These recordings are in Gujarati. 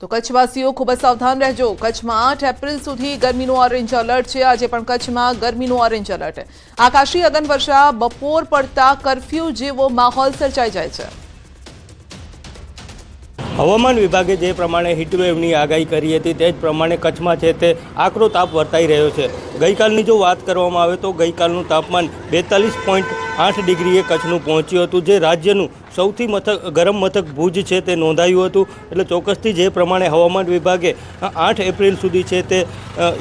તો કચ્છવાસીઓ ખૂબ જ સાવધાન રહેજો। કચ્છમાં 8 એપ્રિલ સુધી ગરમીનું ઓરેન્જ એલર્ટ છે। આજે પણ કચ્છમાં ગરમીનું ઓરેન્જ એલર્ટ। આકાશી અગન વર્ષા, બપોર પડતા કર્ફ્યુ જેવો માહોલ સર્જાઈ જાય છે। હવામાન વિભાગે જે પ્રમાણે હીટવેવની આગાહી કરી હતી તે જ પ્રમાણે કચ્છમાં છે તે આકરો તાપ વર્તાઈ રહ્યો છે। ગઈકાલની જો વાત કરવામાં આવે તો ગઈકાલનું તાપમાન 42.8 ડિગ્રીએ કચ્છનું પહોંચ્યું હતું, જે રાજ્યનું સૌથી ગરમ મથક ભુજ છે તે નોંધાયું હતું। એટલે ચોક્કસથી જે પ્રમાણે હવામાન વિભાગે 8 એપ્રિલ સુધી છે તે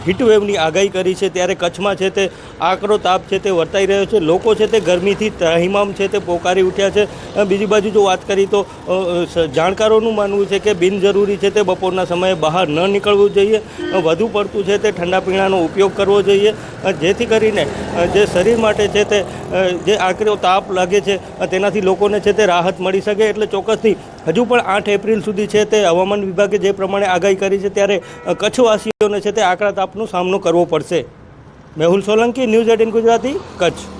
હીટવેવની આગાહી કરી છે, ત્યારે કચ્છમાં છે તે આકરો તાપ છે તે વર્તાઈ રહ્યો છે। લોકો છે તે ગરમીથી ત્રાહિમામ છે તે પોકારી ઉઠ્યા છે। બીજી બાજુ જો વાત કરી તો જાણકારોનું માનવું છે કે બિનજરૂરી છે તે બપોરના સમયે બહાર ન નીકળવું જોઈએ। વધુ પડતું છે તે ઠંડા પીણાનો ઉપયોગ કરવો જોઈએ, જેથી કરીને જે શરીર માટે છે તે જે આકરો તાપ લાગે છે તેનાથી લોકોને છે તે રાહત મળી શકે। એટલે ચોક્કસથી હજુ પણ 8 એપ્રિલ સુધી છે તે હવામાન વિભાગે જે પ્રમાણે આગાહી કરી છે ત્યારે કચ્છવાસીઓને છે તે આકરા તાપનો સામનો કરવો પડશે। મેહુલ સોલંકી, ન્યૂઝ 18 ગુજરાતી, કચ્છ।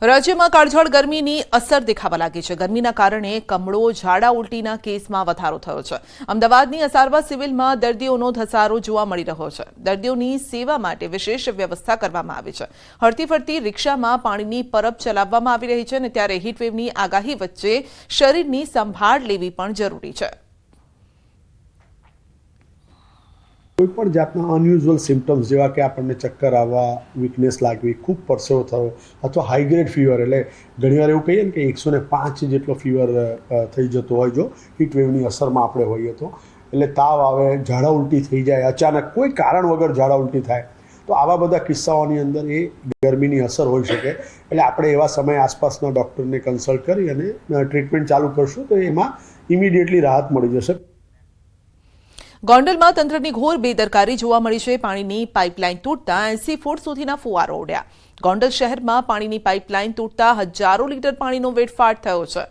રાજ્યમાં કાળઝાળ ગરમીની અસર દેખાવા લાગી છે। ગરમીના કારણે કમળો, ઝાડા ઉલટીના કેસમાં વધારો થયો છે। અમદાવાદની અસારવા સિવિલમાં દર્દીઓનો ધસારો જોવા મળી રહ્યો છે। દર્દીઓની સેવા માટે વિશેષ વ્યવસ્થા કરવામાં આવી છે। હરતી ફરતી રિક્ષામાં પાણીની પરબ ચલાવવામાં આવી રહી છે, અને ત્યારે હીટવેવની આગાહી વચ્ચે શરીરની સંભાળ લેવી પણ જરૂરી છે। કોઈપણ જાતના અનયુઝ્યુઅલ સિમ્ટમ્સ જેવા કે આપણને ચક્કર આવવા, વીકનેસ લાગવી, ખૂબ પરસેવો થયો અથવા હાઈ ગ્રેડ ફીવર, એટલે ઘણીવાર એવું કહીએ ને કે 105 જેટલો ફીવર થઈ જતો હોય જો હીટવેવની અસરમાં આપણે હોઈએ તો, એટલે તાવ આવે, ઝાડા ઉલટી થઈ જાય, અચાનક કોઈ કારણ વગર ઝાડા ઉલટી થાય, તો આવા બધા કિસ્સાઓની અંદર એ ગરમીની અસર હોઈ શકે। એટલે આપણે એવા સમયે આસપાસના ડૉક્ટરને કન્સલ્ટ કરી અને ટ્રીટમેન્ટ ચાલુ કરશું તો એમાં ઇમિડિયેટલી રાહત મળી જશે। ગોંડલમાં તંત્રની ઘોર બેદરકારી જોવા મળી છે। પાણીની પાઇપલાઇન તૂટતા 80 ફૂટ સુધીના ફુવારો ઉડ્યા। ગોંડલ શહેરમાં પાણીની પાઇપલાઇન તૂટતા હજારો લીટર પાણીનો વેડફાટ થયો છે।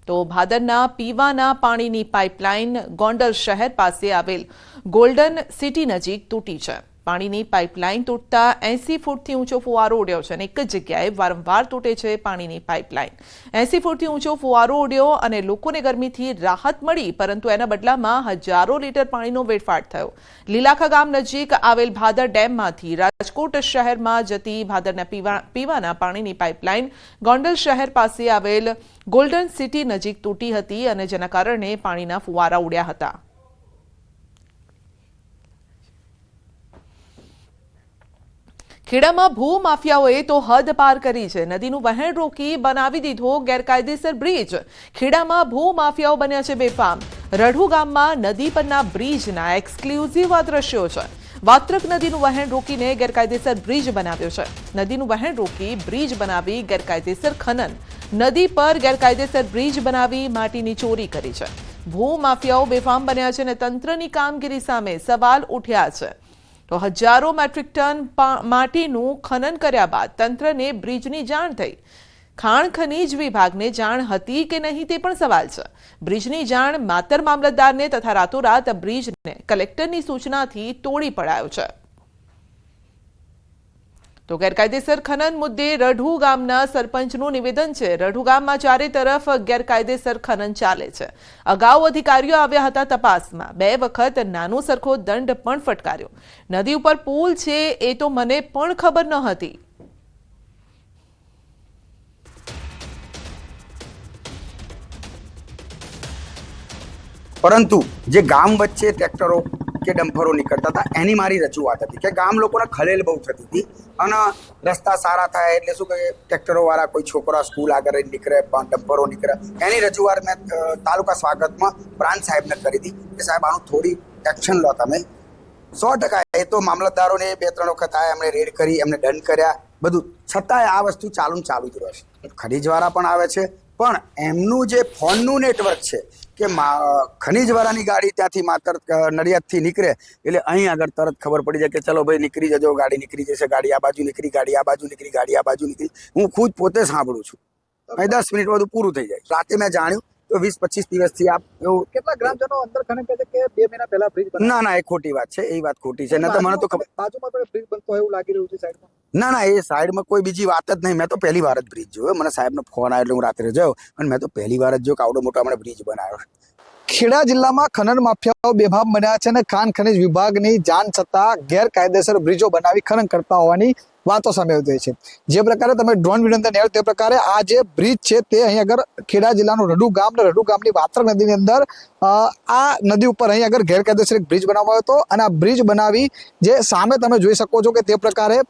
તો ભાદરના પીવાના પાણીની પાઇપલાઇન ગોંડલ શહેર પાસે આવેલ ગોલ્ડન સિટી નજીક તૂટી છે। પાણીની પાઇપલાઇન તૂટતા 80 ફૂટથી ઊંચો ફુવારો ઉડ્યો છે, અને એક જ જગ્યાએ વારંવાર તૂટે છે પાણીની પાઇપલાઇન। 80 ફૂટથી ઊંચો ફુવારો ઉડ્યો અને લોકોને ગરમીથી રાહત મળી, પરંતુ એના બદલામાં હજારો લીટર પાણીનો વેડફાટ થયો। લીલાખા ગામ નજીક આવેલ ભાદર ડેમમાંથી રાજકોટ શહેરમાં જતી ભાદરના પીવાના પાણીની પાઇપલાઇન ગોંડલ શહેર પાસે આવેલ ગોલ્ડન સિટી નજીક તૂટી હતી, અને જેના કારણે પાણીના ફુવારા ઉડ્યા હતા। ખેડામાં ભૂ માફિયાઓએ તો હદ પાર કરી છે। નદીનું વહેણ રોકી બનાવી દીધો ગેરકાયદેસર બ્રિજ। ખેડામાં ભૂ માફિયાઓ બન્યા છે બેફામ। રઢુ ગામમાં નદી પરના બ્રિજના એક્સક્લુઝિવ આ દ્રશ્યો છે। વાત્રક નદીનું વહેણ રોકીને ગેરકાયદેસર બ્રિજ બનાવ્યો છે। નદીનું વહેણ રોકી બ્રિજ બનાવી ગેરકાયદેસર ખનન। નદી પર ગેરકાયદેસર બ્રિજ બનાવી માટીની ચોરી કરી છે। ભૂ માફિયાઓ બેફામ બન્યા છે, અને તંત્રની કામગીરી સામે સવાલ ઉઠ્યા છે। તો હજારો મેટ્રિક ટન માટીનું ખનન કર્યા બાદ તંત્રને બ્રિજની જાણ થઈ। ખાણ ખનીજ વિભાગને જાણ હતી કે નહીં તે પણ સવાલ છે। બ્રિજની જાણ માતર મામલતદારને તથા રાતોરાત બ્રિજને કલેક્ટરની સૂચનાથી તોડી પડાયો છે। તો ગેરકાયદેસર ખનન મુદ્દે રઢુ ગામના સરપંચનું નિવેદન છે। રઢુ ગામમાં ચારે તરફ ગેરકાયદેસર ખનન ચાલે છે। અગાઉ અધિકારીઓ આવ્યા હતા તપાસમાં, 2 વખત નાનો સરખો દંડ પણ ફટકાર્યો। નદી ઉપર પુલ છે એ તો મને પણ ખબર ન હતી। પરંતુ જે ગામ વચ્ચે ટ્રેક્ટરો કે ડમ્પરો નીકળતા હતા એની મારી રજૂઆત હતી કે ગામ લોકોને ખલેલ બહુ થતી હતી, અને રસ્તા સારા થાય એટલે શું કહે ટ્રેક્ટરોવાળા કોઈ છોકરા સ્કૂલ આગળ નીકળે, ડમ્પરો નીકળે, એની રજૂઆત મેં તાલુકા સ્વાગતમાં પ્રાંત સાહેબને કરી હતી કે સાહેબ આનું થોડી એક્શન લો તમે। 100% એ તો મામલતદારોને 2-3 વખત આયા, એમણે રેડ કરી, એમને દંડ કર્યા બધું, છતાંય આ વસ્તુ ચાલુ જ રહેશે। ખનીજવાળા પણ આવે છે, પણ એમનું જે ફોનનું નેટવર્ક છે કે ખનીજવાળાની ગાડી ત્યાંથી માત્ર નડિયાદથી નીકળે એટલે અહીં આગળ તરત ખબર પડી જાય કે ચલો ભાઈ નીકળી જજો, ગાડી નીકળી જશે, ગાડી આ બાજુ નીકળી, ગાડી આ બાજુ નીકળી, ગાડી આ બાજુ નીકળી। હું ખુદ પોતે સાંભળું છું, 10 મિનિટ બધું પૂરું થઈ જાય। રાતે મેં જાણ્યું તો 20-25 દિવસથી આપ એવું કેટલા ગ્રામજનો અંદર ખનન કહે છે કે 2 મહિના પહેલા બ્રિજ બન્યો। ના, એ ખોટી વાત છે, એ વાત ખોટી છે। ન તો મને તો ખબર બાજુમાં પણ બ્રિજ બનતો હોય એવું લાગી રહ્યું છે સાઈડમાં। ના, એ સાઈડમાં કોઈ બીજી વાત જ નહીં। મેં તો પહેલી વાર જ બ્રિજ જોયો। મને સાહેબનો ફોન આવ્યો એટલે હું રાત્રે જોયો, અને મેં તો પહેલી વાર જ જોયો કે આવડો મોટો હમણાં બ્રિજ બનાવ્યો। ખેડા જિલ્લામાં ખનન માફિયાઓ બેફામ બન્યા છે અને ખાણ ખનીજ વિભાગની જાણ છતાં ગેરકાયદેસર બ્રિજો બનાવી ખનન કરતા હોવાની વાતો સામે આવી છે। જે પ્રકારે તમે ડ્રોન વિડીયો અંદર નિહાળ્યો તે પ્રકારે આ જે બ્રિજ છે તે અહીં આગળ ખેડા જિલ્લાનું રડુ ગામ ને રડુ ગામની વાત્રક નદીની અંદર આ નદી ઉપર અહીં આગળ ગેરકાયદેસર એક બ્રિજ બનાવવામાં આવ્યો હતો અને આ બ્રિજ બનાવી જે સામે તમે જોઈ શકો છો કે તે પ્રકારે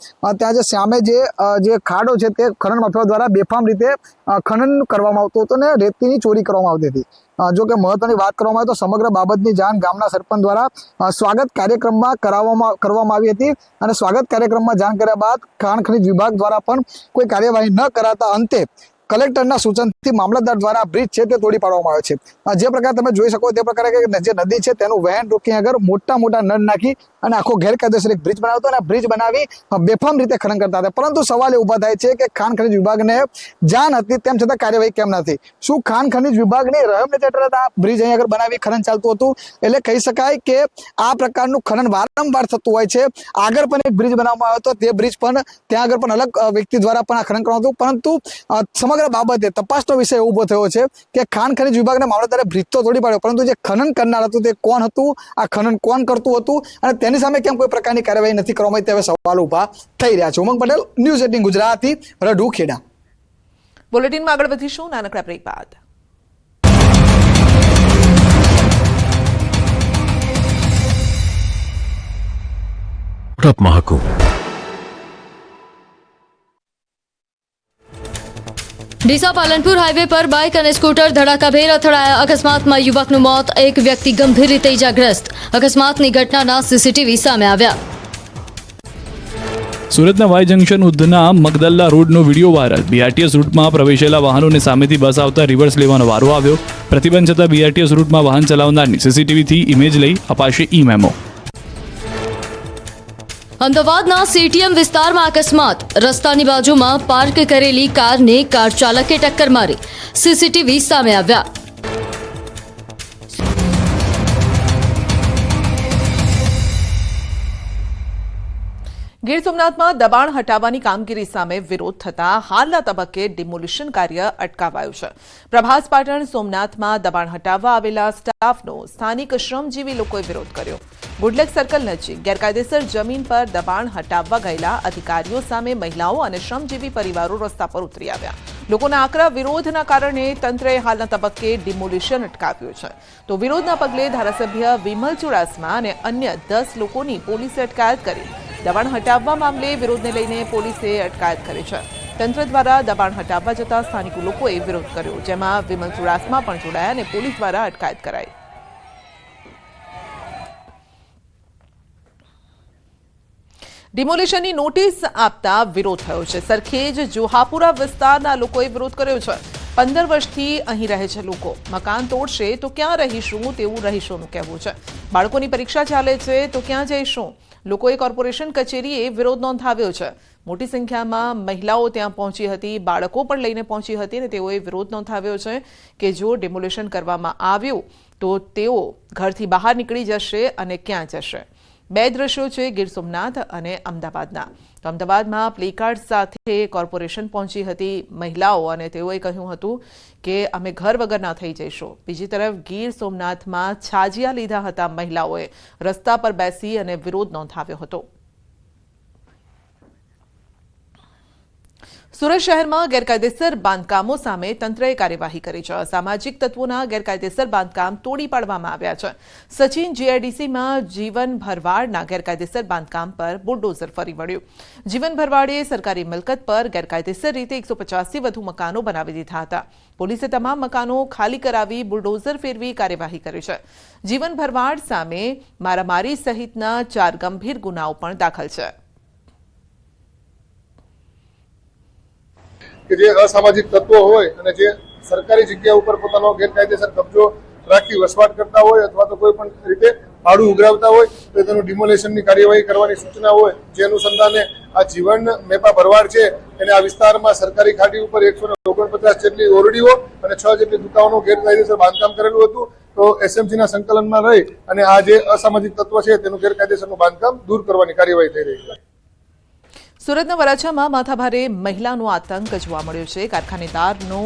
ત્યાં જે સામે જે ખાડો છે તે ખનન માફિયાઓ દ્વારા બેફામ રીતે ખનન કરવામાં આવતું હતું અને રેતીની ચોરી કરવામાં આવતી હતી। જો કે મહત્વની વાત કરવામાં આવે તો સમગ્ર બાબતની જાણ ગામના સરપંચ દ્વારા સ્વાગત કાર્યક્રમમાં કરવામાં આવી હતી અને સ્વાગત કાર્યક્રમમાં જાણ કર્યા બાદ ખાણ ખનીજ વિભાગ દ્વારા પણ કોઈ કાર્યવાહી ન કરાતા અંતે કલેક્ટરના સૂચનથી મામલતદાર દ્વારા બ્રિજ છે તે તોડી પાડવામાં આવ્યો છે। જે પ્રકારે તમે જોઈ શકો તે પ્રકારે જે નદી છે તેનું વહેણ રોકી આગળ મોટા નળ નાખી અને આખો ગેરકાયદેસર એક બ્રિજ બનાવતો અને બ્રિજ બનાવી બેફામ રીતે ખનન કરતા હતા। પરંતુ સવાલ એ ઉભા થાય છે કે ખાણ ખનીજ વિભાગને જાણ હતી તેમ છતાં કાર્યવાહી કેમ નથી? શું ખાણ ખનીજ વિભાગની રહેમને હેઠળ આ બ્રિજ અહીં આગળ બનાવી ખનન ચાલતું હતું? એટલે કહી શકાય કે આ પ્રકારનું ખનન વારંવાર થતું હોય છે। આગળ પણ એક બ્રિજ બનાવવામાં આવ્યો હતો, તે બ્રિજ પણ ત્યાં આગળ પણ અલગ વ્યક્તિ દ્વારા પણ આ ખનન કરવામાં હતું, પરંતુ સમગ્ર બાબતે તપાસનો વિષય ઉભો થયો છે કે ખાણ ખનીજ વિભાગના મામલતદારે બ્રિજ તો તોડી પાડ્યો, પરંતુ જે ખનન કરનાર હતું તે કોણ હતું, આ ખનન કોણ કરતું હતું અને તેની સામે કેમ કોઈ પ્રકારની કાર્યવાહી નથી કરવામાં આવી, તેવા સવાલ ઉભા થઈ રહ્યા છે। ઉમંગ પટેલ, ન્યૂઝ 18 ગુજરાતી, રડુ, ખેડા। બુલેટિનમાં આગળ વધીશું નાનકડા બ્રેક બાદ। મહાકુંભ ડીસા પાલનપુર હાઈવે પર બાઇક અને સ્કૂટર ધડાકાભેર અથડાયા। અકસ્માતમાં યુવકનું મોત, એક વ્યક્તિ ગંભીર રીતે ઇજાગ્રસ્ત। અકસ્માતની ઘટનાના સીસીટીવી સામે આવ્યા। સુરતના વાય જંકશન ઉધના મગદલ્લા રોડનો વિડીયો વાયરલ। બીઆરટીએસ રૂટમાં પ્રવેશેલા વાહનોને સામેથી બસ આવતા રિવર્સ લેવાનો વારો આવ્યો। પ્રતિબંધ છતાં બીઆરટીએસ રૂટમાં વાહન ચલાવનારની સીસીટીવીથી ઇમેજ લઈ અપાશે ઈ મેમો। અમદાવાદના સીટીએમ વિસ્તારમાં અકસ્માત, રસ્તાની બાજુમાં પાર્ક કરેલી કારને કાર ચાલકે ટક્કર મારી, સીસીટીવી સામે આવ્યા। ગીર સોમનાથમાં દબાણ હટાવવાની કામગીરી સામે વિરોધ થતા હાલના તબક્કે ડિમોલિશન કાર્ય અટકાવાયું છે। પ્રભાસ પાટણ સોમનાથમાં દબાણ હટાવવા આવેલા સ્ટાફનો સ્થાનિક શ્રમજીવી લોકોએ વિરોધ કર્યો। ગુડલેક સર્કલ નજીક ગેરકાયદેસર જમીન પર દબાણ હટાવવા ગયેલા અધિકારીઓ સામે મહિલાઓ અને શ્રમજીવી પરિવારો રસ્તા પર ઉતરી આવ્યા। લોકોના આકરા વિરોધના કારણે તંત્રએ હાલના તબક્કે ડિમોલિશન અટકાવ્યું છે। તો વિરોધના પગલે ધારાસભ્ય વિમલ ચુડાસમા અને અન્ય 10 લોકોની પોલીસે અટકાયત કરી। દબાણ હટાવવા મામલે વિરોધને લઈને પોલીસે અટકાયત કરી છે। તંત્ર દ્વારા દબાણ હટાવવા જતા સ્થાનિક લોકોએ વિરોધ કર્યો, જેમાં વિમલ ચુડાસમા પણ જોડાયા અને પોલીસ દ્વારા અટકાયત કરાઈ। ડિમોલિશનની નોટિસ આપતા વિરોધ થયો છે। સરખેજ જોહાપુરા વિસ્તારના લોકોએ વિરોધ કર્યો છે। 15 વર્ષથી અહીં રહે છે લોકો, મકાન તોડશે તો ક્યાં રહીશું તેવું રહીશોનું કહેવું છે। બાળકોની પરીક્ષા ચાલે છે તો ક્યાં જઈશું? લોકોએ કોર્પોરેશન કચેરીએ વિરોધ નોંધાવ્યો છે। મોટી સંખ્યામાં મહિલાઓ ત્યાં પહોંચી હતી, બાળકો પણ લઈને પહોંચી હતી અને તેઓએ વિરોધ નોંધાવ્યો છે કે જો ડિમોલિશન કરવામાં આવ્યું તો તેઓ ઘરથી બહાર નીકળી જશે અને ક્યાં જશે। બે દ્રશ્યો છે ગીર સોમનાથ અને અમદાવાદના। તો અમદાવાદમાં પ્લેકાર્ડ સાથે કોર્પોરેશન પહોંચી હતી મહિલાઓ અને તેઓએ કહ્યું હતું કે અમે ઘર વગરના થઈ જઈશું। બીજી તરફ ગીર સોમનાથમાં છાજિયા લીધા હતા મહિલાઓએ, રસ્તા પર બેસી અને વિરોધ નોંધાવ્યો હતો। સુરત શહેરમાં ગેરકાયદેસર બાંધકામો સામે તંત્રએ કાર્યવાહી કરી છે। અસામાજિક તત્વોના ગેરકાયદેસર બાંધકામ તોડી પાડવામાં આવ્યા છે। સચિન જીઆઈડીસીમાં જીવન ભરવાડના ગેરકાયદેસર બાંધકામ પર બુલડોઝર ફરી વળ્યું। જીવન ભરવાડે સરકારી મિલકત પર ગેરકાયદેસર રીતે 150થી વધુ મકાનો બનાવી દીધા હતા। પોલીસે તમામ મકાનો ખાલી કરાવી બુલડોઝર ફેરવી કાર્યવાહી કરી છે। જીવન ભરવાડ સામે મારામારી સહિતના 4 ગંભીર ગુનાઓ પણ દાખલ છે। કે જે અસામાજિક તત્વો હોય અને જે સરકારી જગ્યા ઉપર પોતાનો ગેરકાયદેસર કબજો રાખી વસવાટ કરતા હોય અથવા તો કોઈ પણ રીતે ભાડું ઉઘરાવતા હોય તો તેનું ડિમોલેશનની કાર્યવાહી કરવાની સૂચના હોય। જે અનુસંધાને આ જીવન મેપા ભરવાડ છે એને આ વિસ્તારમાં સરકારી ખાડી ઉપર 149 જેટલી ઓરડીઓ અને 6 જેટલી દુકાનો ગેરકાયદેસર બાંધકામ કરેલું હતું। તો એસએમસીના સંકલનમાં રહી અને આ જે અસામાજિક તત્વ છે તેનું ગેરકાયદેસરનું બાંધકામ દૂર કરવાની કાર્યવાહી થઈ રહી છે। સુરતના વરાછામાં માથાભારે મહિલાનો આતંક જોવા મળ્યો છે। કારખાનેદારનો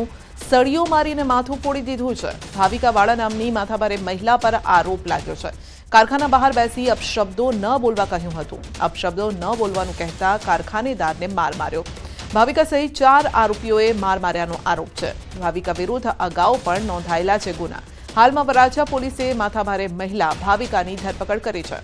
સળીઓ મારીને માથું ફોડી દીધું છે. ભાવિકા વાળા નામની માથાભારે મહિલા પર આરોપ લાગ્યો છે. કારખાના બહાર બેસી અપશબ્દો ન બોલવા કહ્યું હતું. અપશબ્દો ન બોલવાનું કહેતા કારખાનેદારને માર માર્યો. ભાવિકા સહિત 4 આરોપીઓએ માર માર્યાનો આરોપ છે. ભાવિકા વિરુદ્ધ અગાઉ પણ નોંધાયેલા છે ગુના. હાલમાં વરાછા પોલીસે માથાભારે મહિલા ભાવિકાની ધરપકડ કરી છે.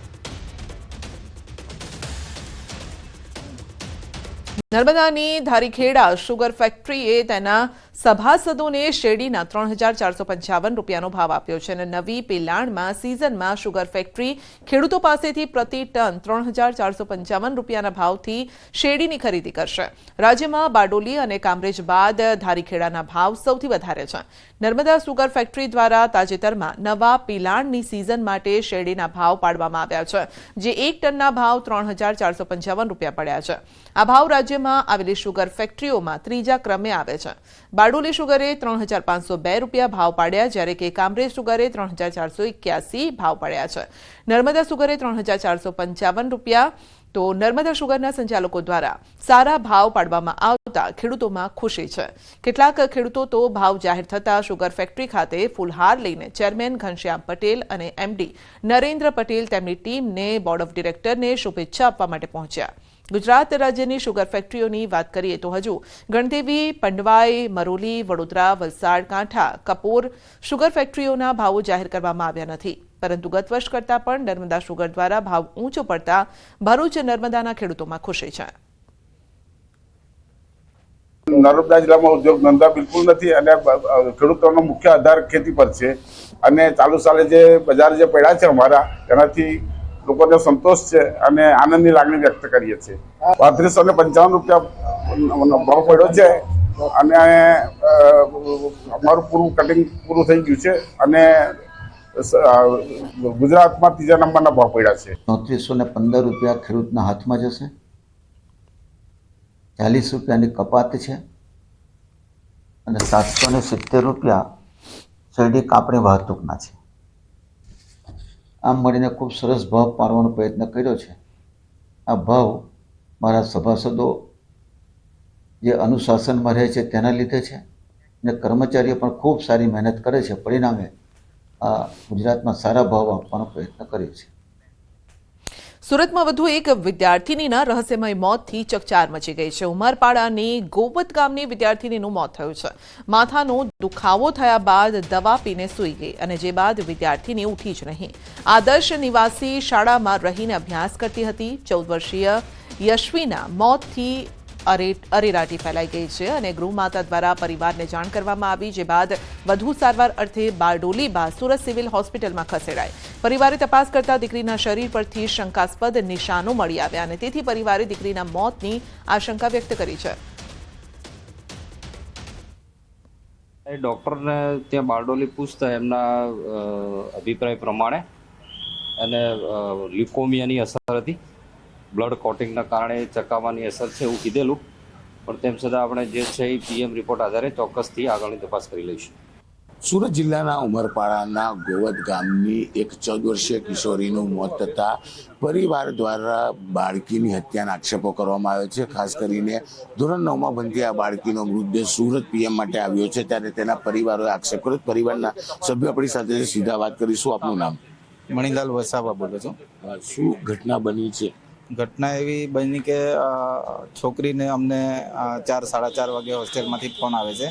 નર્મદાની ધારીખેડા શુગર ફેક્ટરીએ તેના સભાસદોને શેરડીના 3,455 રૂપિયાનો ભાવ આપ્યો છે અને નવી પિલાણમાં સિઝનમાં શુગર ફેક્ટરી ખેડૂતો પાસેથી પ્રતિ ટન 3,455 રૂપિયાના ભાવથી શેરડીની ખરીદી કરશે. રાજ્યમાં બારડોલી અને કામરેજ બાદ ધારીખેડાના ભાવ સૌથી વધારે છે. નર્મદા શુગર ફેક્ટરી દ્વારા તાજેતરમાં નવા પિલાણની સિઝન માટે શેરડીના ભાવ પાડવામાં આવ્યા છે, જે 1 ટનના ભાવ 3,455 રૂપિયા પડ્યા છે. આ ભાવ રાજ્યમાં આવેલી શુગર ફેક્ટરીઓમાં ત્રીજા ક્રમે આવે છે. બારડોલી શુગરે 3,502 રૂપિયા ભાવ પાડ્યા, જ્યારે કે કામરેજ શુગરે 3,481 ભાવ પડ્યા છે. નર્મદા શુગરે 3,455 રૂપિયા. તો નર્મદા શુગરના સંચાલકો દ્વારા સારા ભાવ પાડવામાં આવતા ખેડૂતોમાં ખુશી છે. કેટલાક ખેડૂતો તો ભાવ જાહેર થતા શુગર ફેક્ટરી ખાતે ફૂલહાર લઈને ચેરમેન ઘનશ્યામ પટેલ અને એમડી નરેન્દ્ર પટેલ તેમની ટીમને બોર્ડ ઓફ ડિરેક્ટરને શુભેચ્છા આપવા માટે પહોંચ્યા. ગુજરાત રાજ્યની શુગર ફેક્ટરીઓની વાત કરીએ તો હજુ ગણદેવી, પંડવાઈ, મરોલી, વડોદરા, વલસાડ, કાંઠા, કપોર શુગર ફેક્ટરીઓના ભાવો જાહેર કરવામાં આવ્યા નથી. પરંતુ ગત વર્ષ કરતાં પણ નર્મદા શુગર દ્વારા ભાવ ઊંચો પડતા ભરૂચ નર્મદાના ખેડૂતોમાં ખુશી છે. નર્મદા જિલ્લામાં ઉદ્યોગ ધંધા બિલકુલ નથી અને ખેડૂતોનો મુખ્ય આધાર ખેતી પર છે અને ચાલુ સાલે જે બજાર જે પડ્યા છે અમારા તેનાથી લોકોને સંતોષ છે અને આનંદની લાગણી વ્યક્ત કરીએ છીએ. 3255 રૂપિયા ભાવ પડ્યો છે અને અમારું કટિંગ પૂરું થઈ ગયું છે અને ગુજરાતમાં ત્રીજા નંબરના ભાવ પડ્યા છે. 3415 રૂપિયા ખેડૂતના હાથમાં જશે. 40 રૂપિયાની કપાત છે અને 770 રૂપિયા શેરડી કાપણી વાહતુકના છે. આમ મળીને ખૂબ સરસ ભાવ પાડવાનો પ્રયત્ન કર્યો છે. આ ભાવ મારા સભાસદો જે અનુશાસનમાં રહે છે તેના લીધે છે અને કર્મચારીઓ પણ ખૂબ સારી મહેનત કરે છે. પરિણામે આ ગુજરાતમાં સારા ભાવ આપવાનો પ્રયત્ન કર્યો છે. સુરતમાં વધુ એક વિદ્યાર્થીનીના રહસ્યમય મોતથી ચકચાર મચી ગઈ છે. ઉમરપાડાની ગોવત ગામની વિદ્યાર્થીનીનું મોત થયું છે. માથાનો દુખાવો થયા બાદ દવા પીને સૂઈ ગઈ અને જે બાદ વિદ્યાર્થીની ઉઠી જ નહીં. આદર્શ નિવાસી શાળામાં રહીને અભ્યાસ કરતી હતી. 14 વર્ષીય યશ્વીના મોતથી અરેરાટી ફેલાઈ ગઈ છે અને ગૃહમાતા દ્વારા પરિવારને જાણ કરવામાં આવી, જે બાદ વધુ સારવાર અર્થે બારડોલી બાદ સુરત સિવિલ હોસ્પિટલમાં ખસેડાઈ. પરિવારે તપાસ કરતા દીકરીના શરીર પરથી શંકાસ્પદ નિશાનો મળી આવ્યા અને તેથી પરિવારે દીકરીના મોતની આશંકા વ્યક્ત કરી છે. ડોક્ટરને ત્યાં બારડોલી પૂછતા એમના અભિપ્રાય પ્રમાણે અને લ્યુકોમિયાની અસર હતી. બ્લડ કોટિંગના કારણે ચકાવવાની અસર છે એવું કીધેલું, પણ તેમ છતાં આપણે જે છે એ પીએમ રિપોર્ટ આધારે ચોક્કસથી આગળની તપાસ કરી લઈશું. સુરત જિલ્લાના ઉમરપાડાના ગોવત ગામની એક 14 વર્ષીય કિશોરીનું મોત થતાં પરિવાર દ્વારા બાળકીની હત્યાના આક્ષેપો કરવામાં આવ્યો છે. ખાસ કરીને ધોરણ 9માં ભણતી આ બાળકીનો મૃતદેહ સુરત પીએમ માટે આવ્યો છે, ત્યારે તેના પરિવારોએ આક્ષેપ કર્યો. પરિવારના સભ્યો આપણી સાથે સીધા વાત કરીશું. આપનું નામ? મણીલાલ વસાવા બોલું છું. શું ઘટના બની છે? ઘટના એવી બની કે છોકરીને અમને 4 સાડા 4 વાગે હોસ્ટેલમાંથી ફોન આવે છે,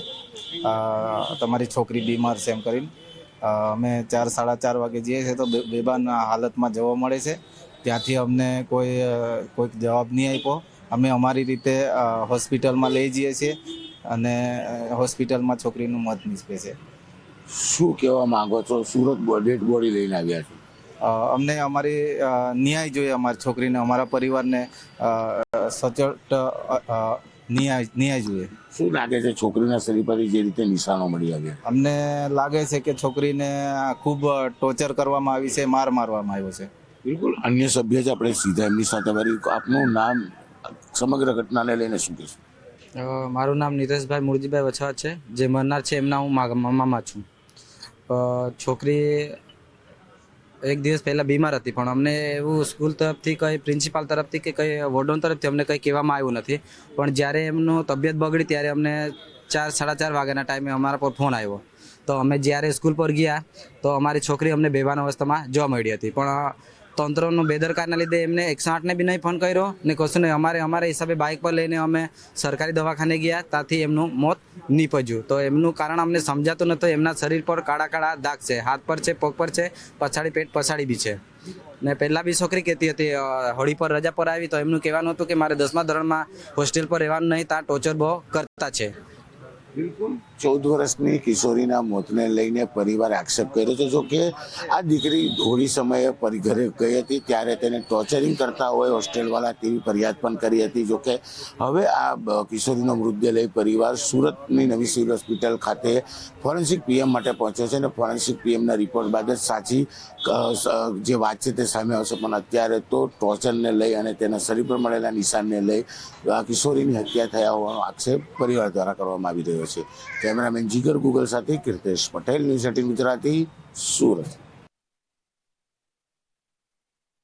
તમારી છોકરી બીમાર છે એમ કરીને. અમે 4 સાડા 4 વાગે જઈએ છીએ તો બેભાન હાલતમાં જોવા મળે છે. ત્યાંથી અમને કોઈક જવાબ નહીં આપ્યો. અમે અમારી રીતે હોસ્પિટલમાં લઈ જઈએ છીએ અને હોસ્પિટલમાં છોકરીનું મોત નીપજે છે. શું કહેવા માંગો છો? સુરત ડેડ બોડી લઈને આવ્યા છો. અમને અમારી ન્યાય જોઈએ, અમારી છોકરીને, અમારા પરિવારને સચોટ ન્યાય જોઈએ. શું લાગે છે છોકરીના શરીર પર જે રીતે નિશાનો મળી આવ્યા? અમને લાગે છે કે છોકરીને ખૂબ ટોર્ચર કરવામાં આવી છે, માર મારવામાં આવ્યો છે. બિલકુલ. અન્ય સભ્ય જ આપણે સીધા એમની સાથે વારી. આપનું નામ, સમગ્ર ઘટનાને લઈને શું કહેશો? મારું નામ નીરજભાઈ મુરજીભાઈ વછવા છે. જે મરનાર છે એમના હું મામા છું. છોકરી 1 દિવસ પહેલાં બીમાર હતી, પણ અમને એવું સ્કૂલ તરફથી કંઈ, પ્રિન્સિપાલ તરફથી કે કંઈ વોર્ડન તરફથી અમને કંઈ કહેવામાં આવ્યું નથી. પણ જ્યારે એમનું તબિયત બગડી ત્યારે અમને 4-4:30 વાગ્યાના ટાઈમે અમારા પર ફોન આવ્યો. તો અમે જ્યારે સ્કૂલ પર ગયા તો અમારી છોકરી અમને બેભાન અવસ્થામાં જોવા મળી હતી. પણ તંત્રનું બેદરકારીના લીધે એમને 108ને બી નહીં ફોન કર્યો ને કશું નહીં. અમારા હિસાબે બાઇક પર લઈને અમે સરકારી દવાખાને ગયા, ત્યાંથી એમનું મોત નીપજ્યું. તો એમનું કારણ અમને સમજાતું નહોતું. એમના શરીર પર કાળા કાળા દાગ છે, હાથ પર છે, પગ પર છે, પછાડી પેટ પછાડી બી છે. ને પહેલાં બી છોકરી કહેતી હતી હોળી પર રજા પર આવી તો એમનું કહેવાનું હતું કે મારે 10મા ધોરણમાં હોસ્ટેલ પર રહેવાનું નહીં, ત્યાં ટોર્ચર બહુ કરતા છે. બિલકુલ 14 વર્ષની કિશોરીના મોતને લઈને પરિવારે આક્ષેપ કર્યો છે. જો કે આ દીકરી હોળી સમયે ઘરે ગઈ હતી ત્યારે તેને ટોર્ચરિંગ કરતા હોય હોસ્ટેલવાળા તેવી ફરિયાદ પણ કરી હતી. જો કે હવે આ કિશોરીનો મૃતદેહ લઈ પરિવાર સુરતની નવી સિવિલ હોસ્પિટલ ખાતે ફોરેન્સિક પીએમ માટે પહોંચ્યો છે અને ફોરેન્સિક પીએમના રિપોર્ટ બાદ જ સાચી જે વાત છે તે સામે આવશે. પણ અત્યારે તો ટોર્ચરને લઈ અને તેના શરીર પર મળેલા નિશાનને લઈ આ કિશોરીની હત્યા થયા હોવાનો આક્ષેપ પરિવાર દ્વારા કરવામાં આવી રહ્યો છે. કેમેરામેન જીગર ગુગલ સાથે કીર્તેશ પટેલ, ન્યૂઝ 18 ગુજરાતી, સુરત.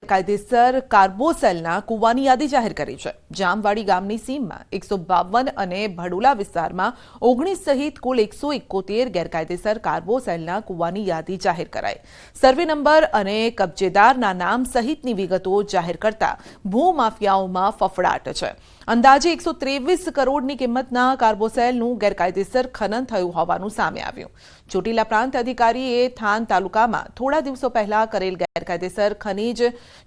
કાયદેસર કાર્બોસેલના કુવાની યાદી જાહેર કરી છે. જામવાડી ગામની સીમમાં 152 અને ભડોલા વિસ્તારમાં 19 સહિત કુલ 171 ગેરકાયદેસર કાર્બોસેલના કુવાની યાદી જાહેર કરાઈ. સર્વે નંબર અને કબજેદારના નામ સહિતની વિગતો જાહેર કરતા ભૂમાફિયાઓમાં ફફડાટ છે. અંદાજે 123 કરોડની કિંમતના કાર્બોસેલનું ગેરકાયદેસર ખનન થયું હોવાનું સામે આવ્યું. ચોટીલા પ્રાંત અધિકારીએ થાન તાલુકામાં થોડા દિવસો પહેલા કરેલ ગેરકાયદેસર ખનીજ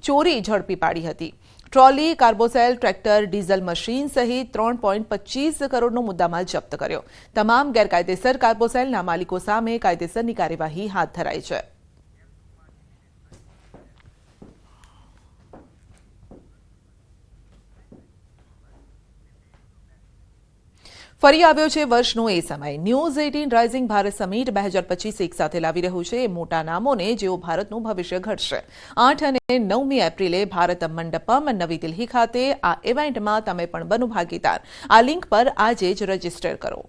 ચોરી ઝડપી પાડી હતી. ટ્રોલી, કાર્બોસેલ, ટ્રેક્ટર, ડીઝલ મશીન સહિત 3.25 કરોડનો મુદ્દામાલ જપ્ત કર્યો. તમામ ગેરકાયદેસર કાર્બોસેલના માલિકો સામે કાયદેસરની કાર્યવાહી હાથ ધરાઈ છે. ફરી આવ્યો છે વર્ષનો એ સમય. ન્યૂઝ 18 રાઇઝિંગ ભારત સમિટ 2025 એક સાથે લાવી રહ્યું છે મોટા નામોને જેઓ ભારતનું ભવિષ્ય ઘડશે. 8 અને 9મી એપ્રિલે ભારત મંડપમ નવી દિલ્હી ખાતે આ ઇવેન્ટમાં તમે પણ બનો ભાગીદાર. આ લિંક પર આજે જ રજીસ્ટર કરો.